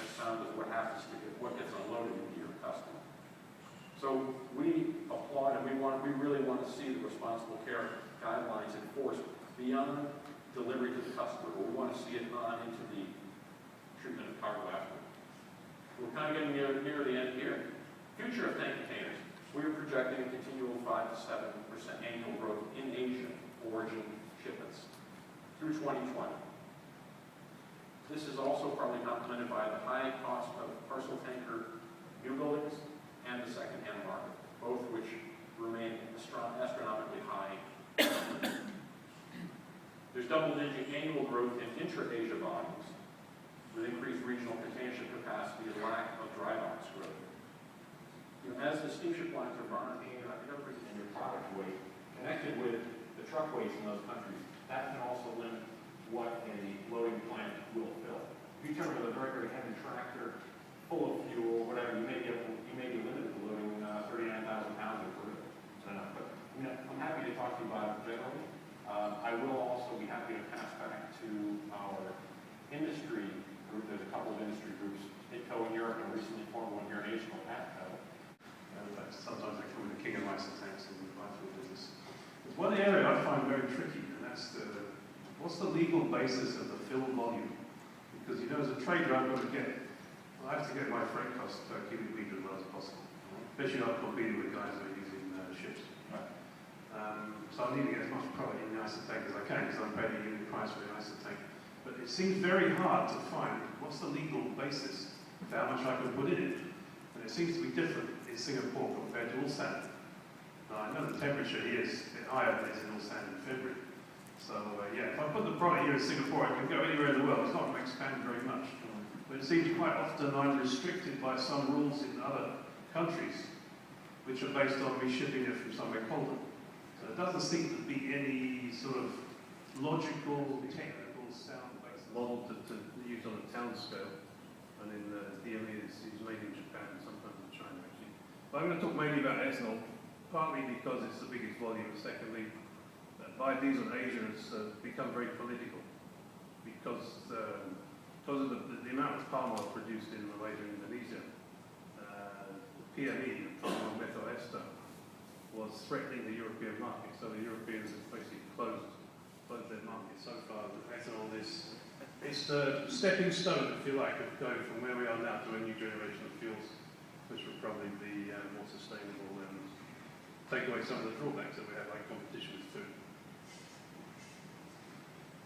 as sound as what happens to what gets unloaded into your customer. So we applaud, and we really want to see the responsible care guidelines enforced beyond delivery to the customer, but we want to see it on into the treatment of cargo after. We're kind of getting near the end here. Future of tank containers. We are projecting a continual 5 to 7% annual growth in Asian origin shipments through 2020. This is also probably complemented by the high cost of parcel tanker new buildings and the second-hand market, both which remain astronomically high. There's double-digit annual growth in intra-Asia volumes, with increased regional container ship capacity and lack of dry box growth. As the steamship lines are running, in your product weight, connected with the truck weights in those countries, that can also limit what a loading plant will fill. If you turn with a very, very heavy tractor full of fuel, whatever, you may be limited to loading 39,000 pounds of crude. But I'm happy to talk to you about it generally. I will also be happy to pass back to our industry group. There's a couple of industry groups, ITCO in Europe, and recently formed one here in Asia called ATCO. Sometimes they call it the king of license tanks in the biofuel business. There's one area I find very tricky, and that's what's the legal basis of the fill volume? Because as a trader, I've got to I have to get my freight cost per cubic meter as low as possible, especially not competing with guys that are using ships. Right. So I need to get as much product in the isotank as I can, because I'm paying a unit price for the isotank. But it seems very hard to find what's the legal basis for how much I can put in it. And it seems to be different in Singapore compared to Ulsan. Now, I know the temperature here is a bit higher than it is in Ulsan in February. So, if I put the product here in Singapore, I can go anywhere in the world. It's not going to expand very much. But it seems quite often I'm restricted by some rules in other countries, which are based on me shipping it from somewhere colder. So it doesn't seem to be any sort of logical, technical, sound-based model to use on a town scale. And in the DME is made in Japan and sometimes in China, actually. But I'm going to talk mainly about ethanol, partly because it's the biggest volume, and secondly, biodiesel in Asia has become very political because of the amount of palm oil produced in Malaysia and Indonesia. The PME, palm oil methyl ester, was threatening the European market, so the Europeans have basically closed their market so far. Ethanol is the stepping stone, if you like, of going from where we are now to a new generation of fuels, which will probably be more sustainable and take away some of the drawbacks that we have, like competition with food.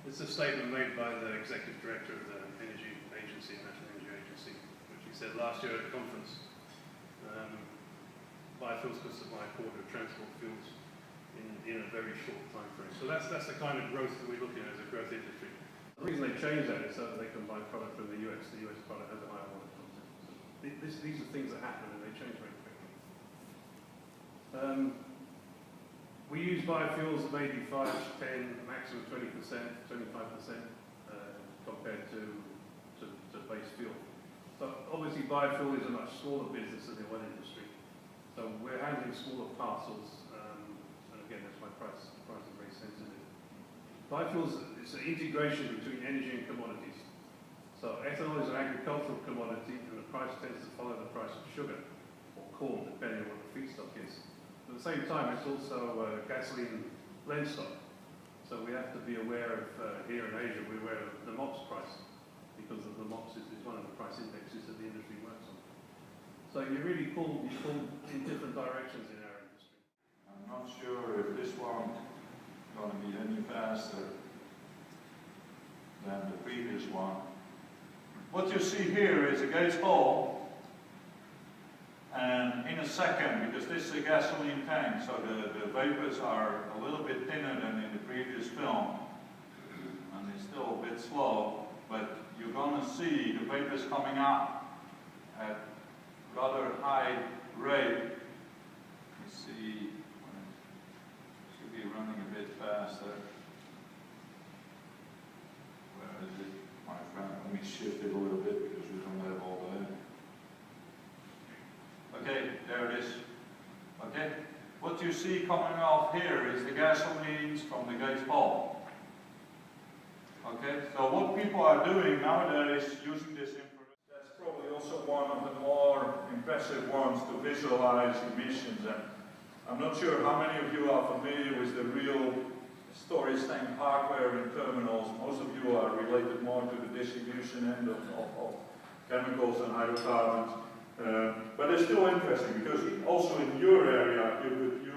It's a statement made by the executive director of the Energy Agency, National Energy Agency, which he said last year at a conference. Biofuels could supply a quarter of transport fuels in a very short time frame. So that's the kind of growth that we're looking at as a growth industry. The reason they changed that is so that they can buy product from the US. The US product has a higher water content. So these are things that happen and they change very quickly. We use biofuels at maybe 5, 10, maximum 20%, 25% compared to base fuel. So obviously biofuel is a much smaller business than the oil industry. So we're handling smaller parcels, and again that's why price is very sensitive. Biofuels, it's an integration between energy and commodities. So ethanol is an agricultural commodity and the price tends to follow the price of sugar or corn, depending on what the feedstock is. At the same time, it's also gasoline blend stock. So we have to be aware of, here in Asia, we're aware of the MOPS price, because the MOPS is one of the price indexes that the industry works on. So you really pull in different directions in our industry. I'm not sure if this one is going to be any faster than the previous one. What you see here is a Gates Hall, and in a second, because this is a gasoline tank, so the vapors are a little bit thinner than in the previous film, and it's still a bit slow, but you're going to see the vapors coming out at rather high rate. You see, it should be running a bit faster. Where is it, my friend? Let me shift it a little bit because we don't have all that. Okay, there it is. Okay, what you see coming off here is the gasolines from the Gates Hall. Okay, so what people are doing nowadays using this infrared, that's one of the more impressive ones to visualize emissions. And I'm not sure how many of you are familiar with the real storage tank hardware in terminals. Most of you are related more to the distribution end of chemicals and hydrocarbons. But it's still interesting because also in your area, you